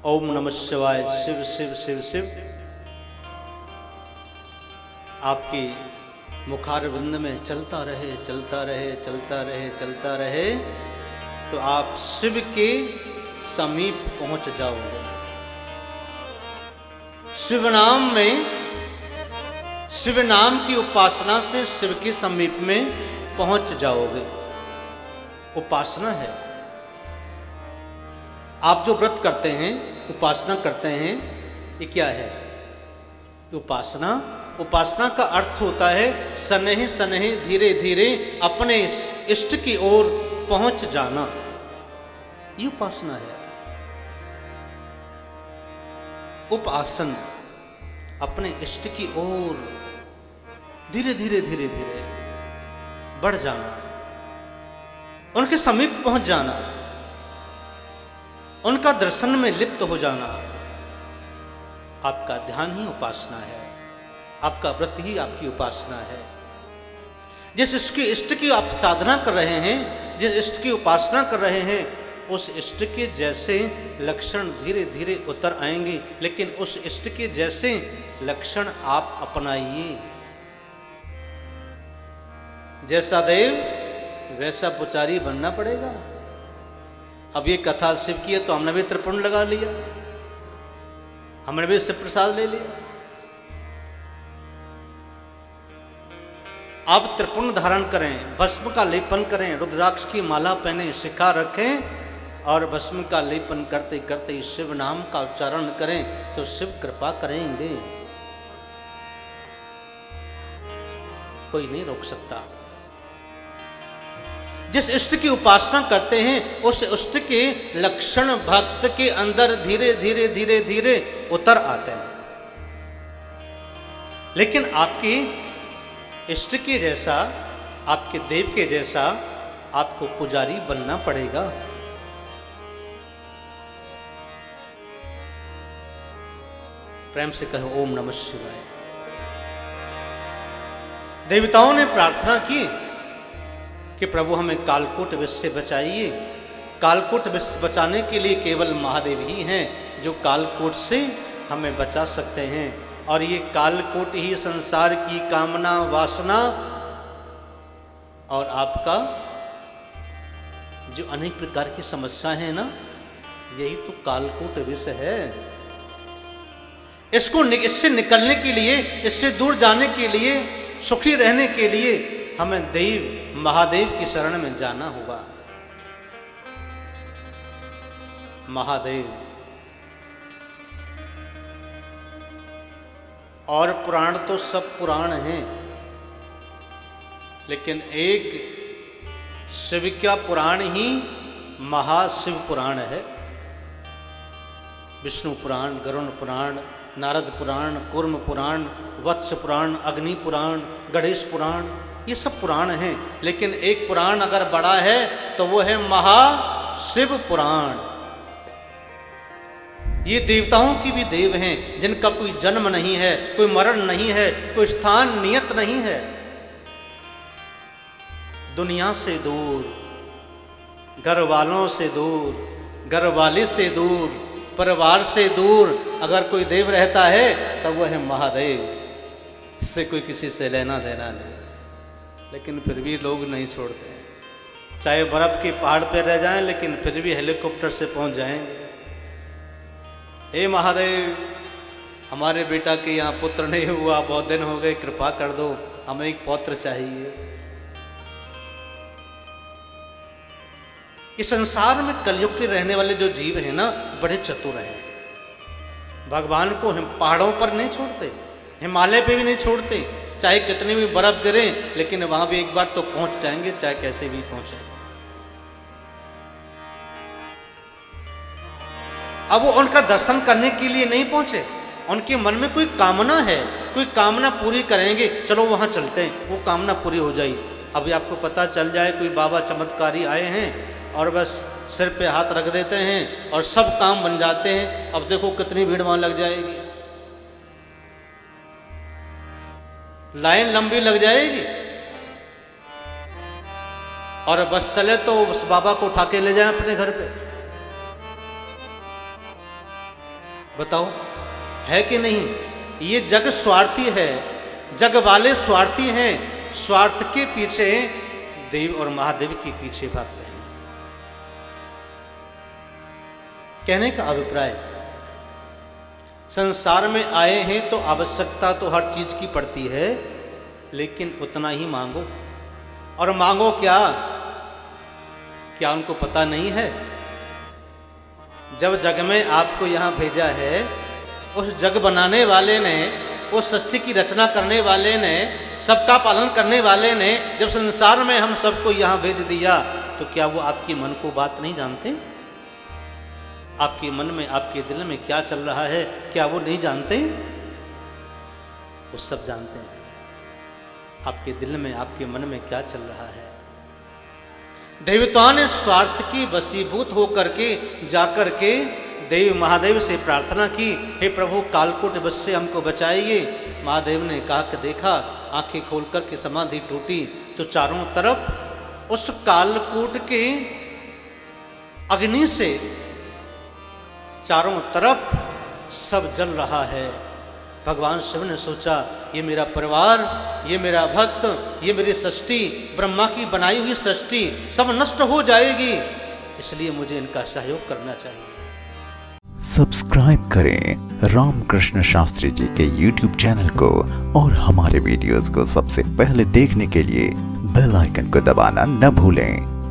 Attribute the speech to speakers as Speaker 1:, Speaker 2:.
Speaker 1: ओम नमः शिवाय। शिव शिव शिव शिव। आपकी मुखारविंद में चलता रहे चलता रहे चलता रहे चलता रहे तो आप शिव के समीप पहुंच जाओगे। शिव नाम में, शिव नाम की उपासना से शिव के समीप में पहुंच जाओगे। उपासना है। आप जो व्रत करते हैं, उपासना करते हैं, ये क्या है? उपासना, उपासना का अर्थ होता है सनेह सनेह धीरे धीरे अपने इष्ट की ओर पहुंच जाना। ये उपासना है। उपासन, अपने इष्ट की ओर धीरे धीरे धीरे धीरे बढ़ जाना, उनके समीप पहुंच जाना, उनका दर्शन में लिप्त हो जाना। आपका ध्यान ही उपासना है, आपका व्रत ही आपकी उपासना है। जिस इष्ट की आप साधना कर रहे हैं, जिस इष्ट की उपासना कर रहे हैं, उस इष्ट के जैसे लक्षण धीरे धीरे उतर आएंगे। लेकिन उस इष्ट के जैसे लक्षण आप अपनाइए। जैसा देव वैसा पुजारी बनना पड़ेगा। अब ये कथा शिव की है तो हमने भी त्रिपुंड लगा लिया, हमने भी शिव प्रसाद ले लिया। आप त्रिपुंड धारण करें, भस्म का लेपन करें, रुद्राक्ष की माला पहने, शिखा रखें और भस्म का लेपन करते करते शिव नाम का उच्चारण करें तो शिव कृपा करेंगे। कोई नहीं रोक सकता। जिस इष्ट की उपासना करते हैं उस इष्ट के लक्षण भक्त के अंदर धीरे धीरे धीरे धीरे उतर आते हैं। लेकिन आपके इष्ट के जैसा, आपके देव के जैसा आपको पुजारी बनना पड़ेगा। प्रेम से कहो ओम नमः शिवाय। देवताओं ने प्रार्थना की कि प्रभु हमें कालकूट विष से बचाइए। कालकूट विष बचाने के लिए केवल महादेव ही हैं जो कालकूट से हमें बचा सकते हैं। और ये कालकूट ही संसार की कामना, वासना और आपका जो अनेक प्रकार की समस्या है ना, यही तो कालकूट विष है। इससे निकलने के लिए, इससे दूर जाने के लिए, सुखी रहने के लिए हमें देव महादेव की शरण में जाना होगा। महादेव और पुराण तो सब पुराण हैं, लेकिन एक शिव का पुराण ही महाशिव पुराण है। विष्णु पुराण, गरुण पुराण, नारद पुराण, कूर्म पुराण, वत्स पुराण, अग्नि पुराण, गणेश पुराण, ये सब पुराण हैं। लेकिन एक पुराण अगर बड़ा है तो वो है महाशिव पुराण। ये देवताओं की भी देव हैं जिनका कोई जन्म नहीं है, कोई मरण नहीं है, कोई स्थान नियत नहीं है। दुनिया से दूर, घर वालों से दूर, घर वाली से दूर, परिवार से दूर अगर कोई देव रहता है तब वो है महादेव। इससे कोई किसी से लेना देना नहीं। लेकिन फिर भी लोग नहीं छोड़ते हैं। चाहे बर्फ के पहाड़ पर रह जाएं, लेकिन फिर भी हेलीकॉप्टर से पहुंच जाएंगे। हे महादेव, हमारे बेटा के यहाँ पुत्र नहीं हुआ, बहुत दिन हो गए, कृपा कर दो, हमें एक पौत्र चाहिए। इस संसार में कलयुग के रहने वाले जो जीव हैं ना, बड़े चतुर हैं। भगवान को हम पहाड़ों पर नहीं छोड़ते, हिमालय पे भी नहीं छोड़ते। चाहे कितनी भी बर्फ गिरे, लेकिन वहां भी एक बार तो पहुंच जाएंगे, चाहे कैसे भी पहुंचे। अब वो उनका दर्शन करने के लिए नहीं पहुंचे, उनके मन में कोई कामना है, कोई कामना पूरी करेंगे, चलो वहां चलते हैं, वो कामना पूरी हो जाए। अभी आपको पता चल जाए कोई बाबा चमत्कारी आए हैं और बस सिर पे हाथ रख देते हैं और सब काम बन जाते हैं। अब देखो कितनी भीड़ वहां लग जाएगी, लाइन लंबी लग जाएगी। और बस चले तो उस बाबा को उठा के ले जाएं अपने घर पे। बताओ है कि नहीं? ये जग स्वार्थी है, जग वाले स्वार्थी हैं, स्वार्थ के पीछे देव और महादेव के पीछे भागते हैं। कहने का अभिप्राय, संसार में आए हैं तो आवश्यकता तो हर चीज की पड़ती है, लेकिन उतना ही मांगो। और मांगो क्या? क्या उनको पता नहीं है? जब जग में आपको यहां भेजा है, उस जग बनाने वाले ने, उस सृष्टि की रचना करने वाले ने, सबका पालन करने वाले ने जब संसार में हम सबको यहां भेज दिया, तो क्या वो आपके मन को बात नहीं जानते? आपके मन में, आपके दिल में क्या चल रहा है, क्या वो नहीं जानते? वो सब जानते हैं। आपके दिल में, आपके मन में क्या चल रहा है। देवताओं ने स्वार्थ की वशीभूत होकर के जाकर के देव महादेव से प्रार्थना की, हे प्रभु कालकूट वश से हमको बचाइए। महादेव ने कहा कि देखा, आंखें खोलकर के समाधि टूटी तो चारों तरफ उस कालकूट के अग्नि से चारों तरफ सब जल रहा है। भगवान शिव ने सोचा, ये मेरा परिवार, ये मेरा भक्त, ये मेरी सृष्टि, ब्रह्मा की बनाई हुई सृष्टि सब नष्ट हो जाएगी, इसलिए मुझे इनका सहयोग करना चाहिए।
Speaker 2: सब्सक्राइब करें रामकृष्ण शास्त्री जी के YouTube चैनल को और हमारे वीडियोस को सबसे पहले देखने के लिए बेल आइकन को दबाना न भूलें।